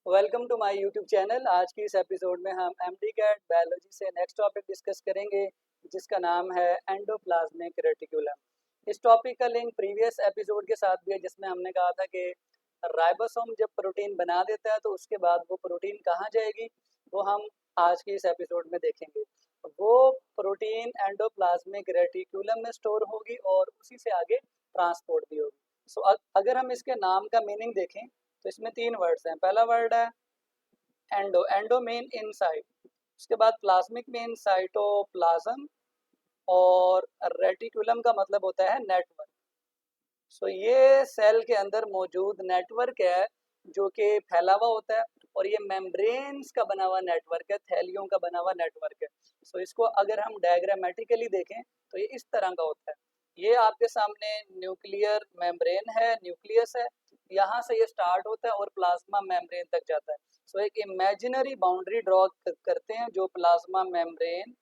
Welcome to my YouTube channel. आज की इस एपिसोड में हम एमडी-कैट बायोलॉजी से नेक्स्ट टॉपिक डिस्कस करेंगे जिसका नाम है एंडोप्लाज्मिक रेटिकुलम। इस टॉपिक का लिंक प्रीवियस एपिसोड के साथ भी है जिसमें हमने कहा था कि राइबोसोम जब प्रोटीन बना देता है तो उसके बाद वो प्रोटीन कहाँ जाएगी, वो हम आज की इस एपिसोड में देखेंगे। वो प्रोटीन एंडोप्लाज्मिक रेटिकुलम में स्टोर होगी और उसी से आगे ट्रांसपोर्ट भी होगी। सो अगर हम इसके नाम का मीनिंग देखें तो इसमें तीन वर्ड्स हैं। पहला वर्ड है एंडो, एंडो मीन इनसाइड, उसके बाद प्लाज्मिक मीन साइटोप्लाज्म, और रेटिकुलम का मतलब होता है नेटवर्क। सो ये सेल के अंदर मौजूद नेटवर्क है जो कि फैला हुआ होता है, और ये मेम्ब्रेन्स का बना हुआ नेटवर्क है, थैलियों का बना हुआ नेटवर्क है। सो इसको अगर हम डायग्रामेटिकली देखें तो ये इस तरह का होता है। ये आपके सामने न्यूक्लियर मेम्ब्रेन है, न्यूक्लियस है, यहाँ से ये स्टार्ट होता है और प्लाज्मा मेम्ब्रेन तक जाता है। सो एक इमेजिनरी बाउंड्री ड्रॉ करते हैं जो प्लाज्मा मेम्ब्रेन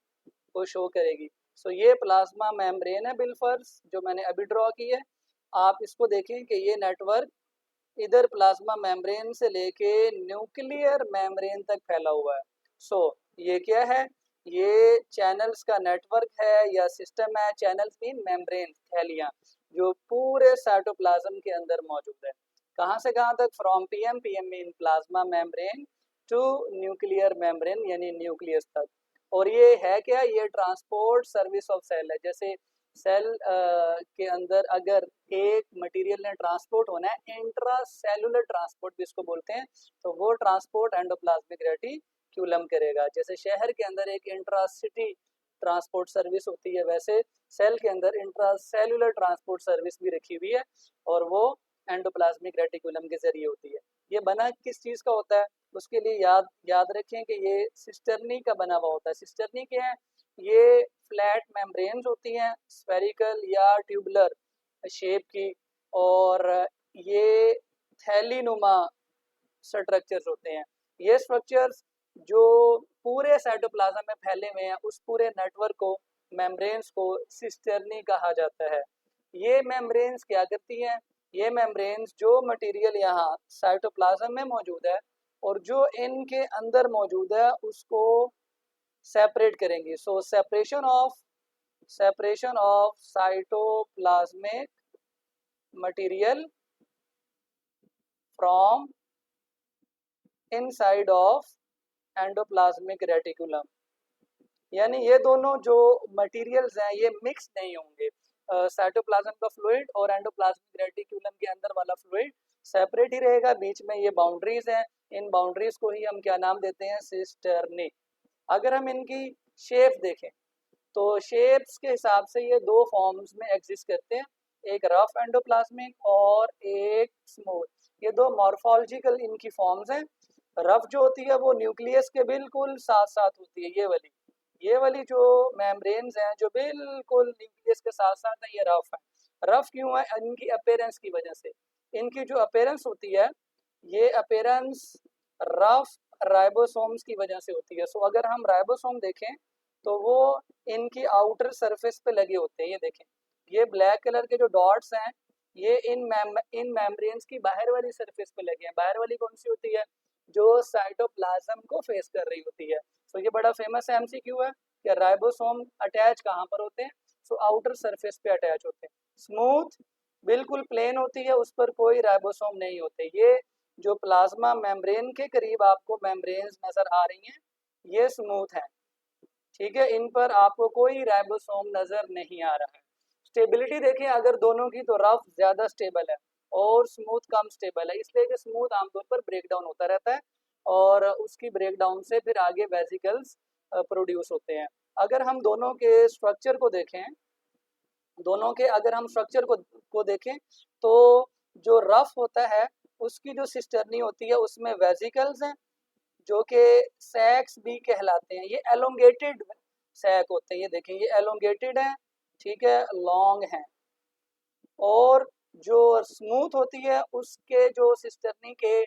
को शो करेगी। सो ये प्लाज्मा मेम्ब्रेन है बिलफर्स जो मैंने अभी ड्रॉ की है। आप इसको देखें कि ये नेटवर्क इधर प्लाज्मा मेम्ब्रेन से लेके न्यूक्लियर मेम्ब्रेन तक फैला हुआ है। सो ये क्या है, ये चैनल्स का नेटवर्क है या सिस्टम है। चैनल्स मीन मेम्ब्रेन, थैलियां जो पूरे साइटोप्लाज्म के अंदर मौजूद है। कहाँ से कहाँ तक? From PM, PM mean plasma membrane, to nuclear membrane यानी न्यूक्लियस तक। और ये है क्या, ये ट्रांसपोर्ट सर्विस ऑफ सेल है। जैसे सेल के अंदर अगर एक मटेरियल ने ट्रांसपोर्ट होना है, इंट्रा सेलुलर ट्रांसपोर्ट भी इसको बोलते हैं, तो वो ट्रांसपोर्ट एंडोप्लाज्मिक रेटिक्यूलम करेगा। जैसे शहर के अंदर एक इंट्रा सिटी ट्रांसपोर्ट सर्विस होती है, वैसे सेल के अंदर इंट्रा सेलुलर ट्रांसपोर्ट सर्विस भी रखी हुई है, और वो एंडोप्लाज्मिक रेटिकुलम के जरिए होती है। ये बना किस चीज़ का होता है, उसके लिए याद याद रखें कि ये सिस्टर्नी का बना हुआ होता है। सिस्टर्नी क्या है? ये फ्लैट मेम्ब्रेन्स होती हैं, स्फेरिकल या ट्यूबुलर शेप की, और ये थैलीनुमा स्ट्रक्चर्स होते हैं। ये स्ट्रक्चर्स जो पूरे साइटोप्लाज्म में फैले हुए हैं, उस पूरे नेटवर्क को, मेम्ब्रेन्स को सिस्टर्नी कहा जाता है। ये मेम्ब्रेन्स क्या करती हैं? ये मेम्ब्रेन्स जो मटेरियल यहाँ साइटोप्लाज्म में मौजूद है और जो इनके अंदर मौजूद है उसको सेपरेट करेंगी। So separation of cytoplasmic material from inside of endoplasmic reticulum, यानी ये दोनों जो मटेरियल्स हैं ये मिक्स नहीं होंगे। साइटोप्लाज्म का फ्लूइड और एंडोप्लाज्मिक रेटिकुलम के अंदर वाला फ्लूइड सेपरेट ही रहेगा। बीच में ये बाउंड्रीज हैं, इन बाउंड्रीज को ही हम क्या नाम देते हैं? सिस्टर्नी। अगर हम इनकी शेप देखें तो शेप्स के हिसाब से ये दो फॉर्म्स में एग्जिस्ट करते हैं, एक रफ एंडोप्लाज्मिक और एक स्मूथ। ये दो मॉर्फोलॉजिकल इनकी फॉर्म्स हैं। रफ जो होती है वो न्यूक्लियस के बिल्कुल साथ साथ होती है, ये वाली जो मेम्ब्रेन्स हैं जो बिल्कुल न्यूक्लियस के साथ साथ है, ये रफ है। रफ क्यों है? इनकी अपेयरेंस की वजह से। इनकी जो अपेयरेंस होती है, ये अपेयरेंस रफ राइबोसोम्स की वजह से होती है। सो अगर हम राइबोसोम देखें तो वो इनकी आउटर सरफेस पे लगे होते हैं। ये देखें, ये ब्लैक कलर के जो डॉट्स हैं ये इन मेम्ब्रेन्स की बाहर वाली सरफेस पे लगे हैं। बाहर वाली कौन सी होती है? जो साइटोप्लाज्म को फेस कर रही होती है। सो ये बड़ा फेमस एमसीक्यू है कि राइबोसोम अटैच कहाँ पर होते हैं? सो आउटर सरफेस पे अटैच होते हैं। स्मूथ बिल्कुल प्लेन होती है, उस पर कोई राइबोसोम नहीं होते। ये जो प्लाज्मा मेम्ब्रेन के करीब आपको मेम्ब्रेन्स नजर आ रही हैं, ये स्मूथ है, ठीक है, इन पर आपको कोई राइबोसोम नजर नहीं आ रहा है। स्टेबिलिटी देखें अगर दोनों की, तो रफ ज़्यादा स्टेबल है और स्मूथ कम स्टेबल है, इसलिए कि स्मूथ आमतौर पर ब्रेक डाउन होता रहता है और उसकी ब्रेक डाउन से फिर आगे वेसिकल्स प्रोड्यूस होते हैं। अगर हम दोनों के स्ट्रक्चर को देखें, दोनों के अगर हम स्ट्रक्चर को देखें तो जो रफ होता है उसकी जो सिस्टर्नी होती है उसमें वेसिकल्स हैं जो कि सैक्स भी कहलाते हैं। ये एलोंगेटेड सैक होते हैं, ये देखें ये एलोंगेटेड है, ठीक है, लॉन्ग है। और जो स्मूथ होती है उसके जो सिस्टर्नी के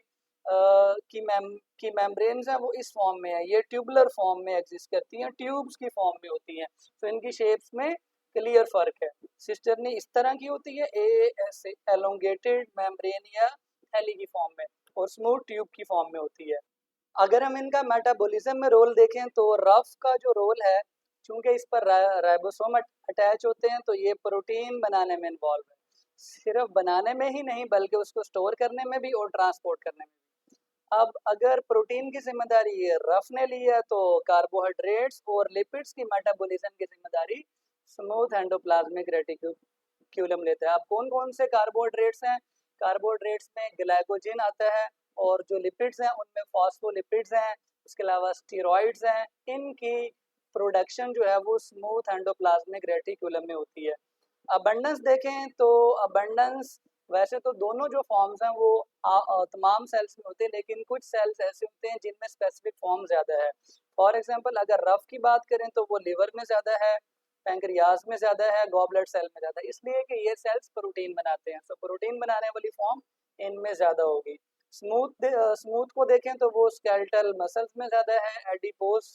की मेम्ब्रेन्स हैं वो इस फॉर्म में है, ये ट्यूबुलर फॉर्म में एग्जिस्ट करती हैं, ट्यूब्स की फॉर्म में होती हैं। तो इनकी शेप्स में क्लियर फर्क है। सिस्टर्नी इस तरह की होती है, ए ऐसे एलोंगेटेड मेम्ब्रेन या थैली की फॉर्म में और स्मूथ ट्यूब की फॉर्म में होती है। अगर हम इनका मेटाबॉलिज्म में रोल देखें तो रफ का जो रोल है, चूंकि इस पर राइबोसोम अटैच होते हैं तो ये प्रोटीन बनाने में इन्वॉल्व है, सिर्फ बनाने में ही नहीं बल्कि उसको स्टोर करने में भी और ट्रांसपोर्ट करने में भी। अब अगर प्रोटीन की जिम्मेदारी ये रफ ने ली है तो कार्बोहाइड्रेट्स और लिपिड्स की मेटाबॉलिज्म की जिम्मेदारी स्मूथ एंडोप्लाज्मिक रेटिक्यूलम लेता है। अब कौन कौन से कार्बोहाइड्रेट्स हैं? कार्बोहाइड्रेट्स में ग्लाइकोजन आता है और जो लिपिड्स हैं उनमें फॉस्फोलिपिड्स हैं, उसके अलावा स्टीरॉइड्स हैं। इनकी प्रोडक्शन जो है वो स्मूथ एंडोप्लाज्मिक रेटिक्यूलम में होती है। अबंडेंस देखें तो अबंडेंस वैसे तो दोनों जो फॉर्म्स हैं वो तमाम सेल्स में होते हैं, लेकिन कुछ सेल्स ऐसे होते हैं जिनमें स्पेसिफिक फॉर्म ज़्यादा है। फॉर एग्जांपल अगर रफ की बात करें तो वो लिवर में ज़्यादा है, पैंक्रियाज में ज़्यादा है, गॉबलेट सेल में ज़्यादा है, इसलिए कि ये सेल्स प्रोटीन बनाते हैं। तो प्रोटीन बनाने वाली फॉर्म इनमें ज़्यादा होगी। स्मूथ को देखें तो वो स्केलेटल मसल्स में ज़्यादा है, एडिपोज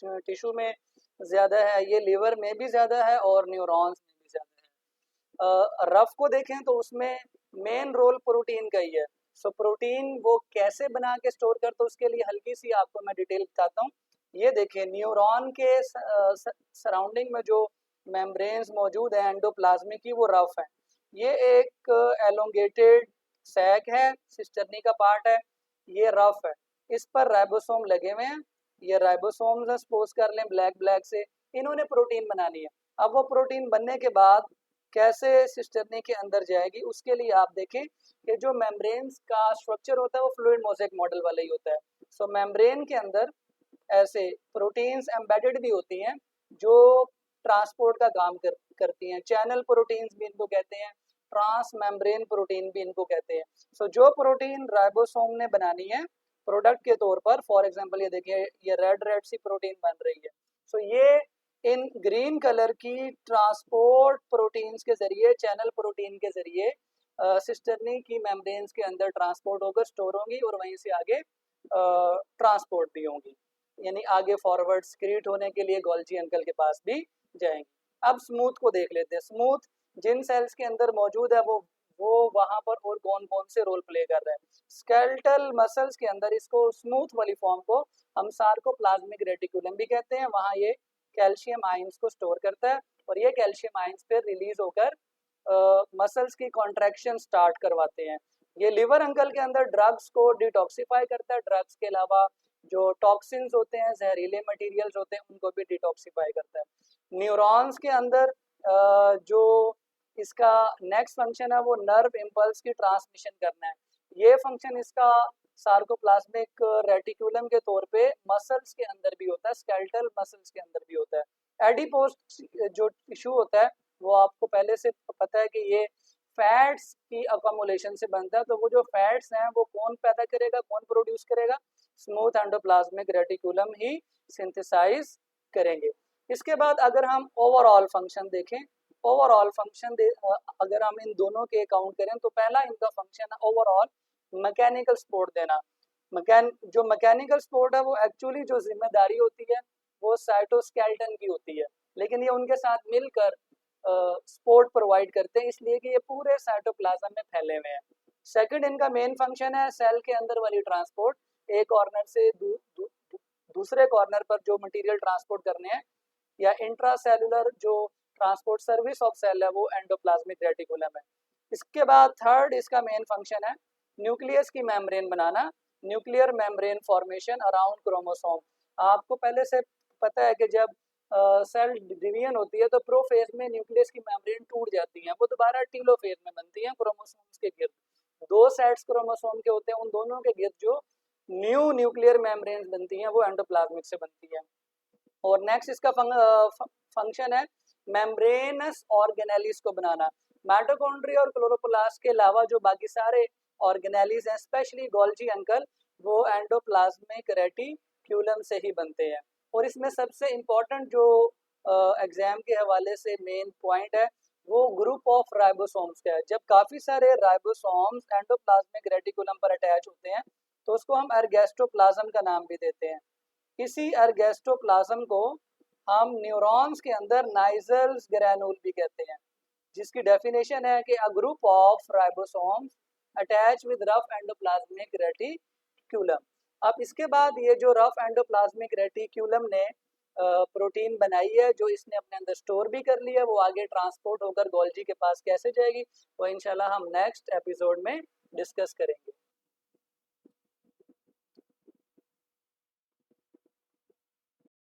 टिश्यू में ज़्यादा है, ये लिवर में भी ज़्यादा है और न्यूरॉन्स में भी ज़्यादा है। रफ को देखें तो उसमें मेन रोल प्रोटीन का ही है। सो प्रोटीन वो कैसे बना के स्टोर करते, उसके लिए हल्की सी आपको मैं डिटेल बताता हूँ। ये देखिए, न्यूरॉन के सराउंडिंग में जो मेम्ब्रेन्स मौजूद है एंडोप्लाज्मिक की, वो रफ है। ये एक एलोंगेटेड सैक है, सिस्टर्नी का पार्ट है, ये रफ है। इस पर राइबोसोम लगे हुए हैं, ये राइबोसोम सपोज कर लें ब्लैक ब्लैक से, इन्होंने प्रोटीन बनानी है। अब वो प्रोटीन बनने के बाद कैसे सिस्टर्नी के अंदर जाएगी, उसके लिए आप देखें कि जो मेम्ब्रेन्स का स्ट्रक्चर होता है वो फ्लूइड मोज़ेक मॉडल वाला ही होता है। सो मेम्ब्रेन के अंदर ऐसे प्रोटीन्स एम्बेडेड भी होती हैं जो ट्रांसपोर्ट का काम करती हैं। चैनल प्रोटीन्स भी इनको कहते हैं, ट्रांस मेम्ब्रेन प्रोटीन भी इनको कहते हैं। सो जो प्रोटीन राइबोसोम ने बनानी है प्रोडक्ट के तौर पर, फॉर एग्जांपल ये देखिए, ये रेड रेड सी प्रोटीन बन रही है। सो ये इन ग्रीन कलर की ट्रांसपोर्ट प्रोटीन्स के जरिए, चैनल प्रोटीन के जरिए सिस्टर्नी की मेम्ब्रेन्स के अंदर ट्रांसपोर्ट होकर स्टोर होंगी और वहीं से आगे ट्रांसपोर्ट भी होंगी, यानी आगे फॉरवर्ड स्क्रीट होने के लिए गोल्जी अंकल के पास भी जाएंगी। अब स्मूथ को देख लेते हैं। स्मूथ जिन सेल्स के अंदर मौजूद है वो वहां पर और कौन कौन से रोल प्ले कर रहे हैं। स्केलेटल मसल्स के अंदर इसको स्मूथ वाली फॉर्म को हम सार्कोप्लाज्मिक रेटिकुलम भी कहते हैं। वहां ये कैल्शियम आयंस को स्टोर करता है और ये कैल्शियम आयंस फिर रिलीज होकर मसल्स की कॉन्ट्रैक्शन स्टार्ट करवाते हैं। ये लिवर अंकल के अंदर ड्रग्स को डिटॉक्सिफाई करता है, ड्रग्स के अलावा जो टॉक्सिन्स होते हैं, जहरीले मटेरियल्स होते हैं, उनको भी डिटॉक्सिफाई करता है। न्यूरॉन्स के अंदर जो इसका नेक्स्ट फंक्शन है वो नर्व इम्पल्स की ट्रांसमिशन करना है। ये फंक्शन इसका सार्कोप्लाज्मिक रेटिकुलम के तौर पे मसल्स के अंदर भी होता है, स्केलेटल मसल्स के अंदर भी होता है। एडिपोज जो टिश्यू होता है वो आपको पहले से पता है कि ये फैट्स की अकोमोलेशन से बनता है। तो वो जो फैट्स हैं वो कौन पैदा करेगा, कौन प्रोड्यूस करेगा? स्मूथ एंडोप्लाज्मिक रेटिकुलम ही सिंथेसाइज करेंगे। इसके बाद अगर हम ओवरऑल फंक्शन देखें, ओवरऑल फंक्शन अगर हम इन दोनों के काउंट करें तो पहला इनका फंक्शन है ओवरऑल मैकेनिकल सपोर्ट देना। जो मैकेनिकल सपोर्ट है वो एक्चुअली जो जिम्मेदारी होती है वो साइटोस्केलेटन की होती है, लेकिन ये उनके साथ मिलकर सपोर्ट प्रोवाइड करते हैं, इसलिए कि ये पूरे साइटोप्लाज्म में फैले हुए हैं। सेकंड इनका मेन फंक्शन है सेल के अंदर वाली ट्रांसपोर्ट, एक कॉर्नर से दूसरे कॉर्नर पर जो मटेरियल ट्रांसपोर्ट करने हैं, या इंट्रासेलुलर जो ट्रांसपोर्ट सर्विस ऑफ सेल है वो एंडोप्लाज्मिक रेटिकुलम है। इसके बाद थर्ड इसका मेन फंक्शन है न्यूक्लियस की मेम्ब्रेन बनाना, nuclear membrane formation around chromosome. आपको पहले से पता है कि जब सेल डिवीजन होती है तो प्रोफेज में न्यूक्लियस की मेम्ब्रेन टूट जाती है, वो दोबारा टीलोफेज में बनती है क्रोमोसोम्स के गिर्द। दो सेट्स क्रोमोसोम के होते हैं, उन दोनों के गिर्द जो न्यू न्यूक्लियर मेम्ब्रेन बनती हैं वो एंडोप्लाज्मिक से बनती है। और नेक्स्ट इसका फंक्शन है मेम्ब्रेनस ऑर्गेनेलिस को बनाना। माइटोकॉन्ड्रिया और क्लोरोप्लास्ट के अलावा जो बाकी सारे ऑर्गेनेलिस हैं, स्पेशली गोल्जी अंकल, वो एंडोप्लाज्मिक रेटिक्यूलम से ही बनते हैं। और इसमें सबसे इम्पोर्टेंट जो एग्जाम के हवाले से मेन पॉइंट है वो ग्रुप ऑफ राइबोसोम्स का है। जब काफ़ी सारे राइबोसोम्स एंडोप्लाज्मिक रेटिकुलम पर अटैच होते हैं तो उसको हम एर्गेस्टोप्लाज्म का नाम भी देते हैं। इसी एर्गेस्टोप्लाज्म को हम न्यूरॉन्स के अंदर नाइजल्स ग्रैनुल भी कहते हैं, जिसकी डेफिनेशन है कि a group of ribosomes attach with rough endoplasmic reticulum. अब इसके बाद ये जो रफ एंडोप्लाज्मिक रेटिक्यूलम ने प्रोटीन बनाई है, जो इसने अपने अंदर स्टोर भी कर लिया, वो आगे ट्रांसपोर्ट होकर गोल्जी के पास कैसे जाएगी, वो इंशाल्लाह हम नेक्स्ट एपिसोड में डिस्कस करेंगे।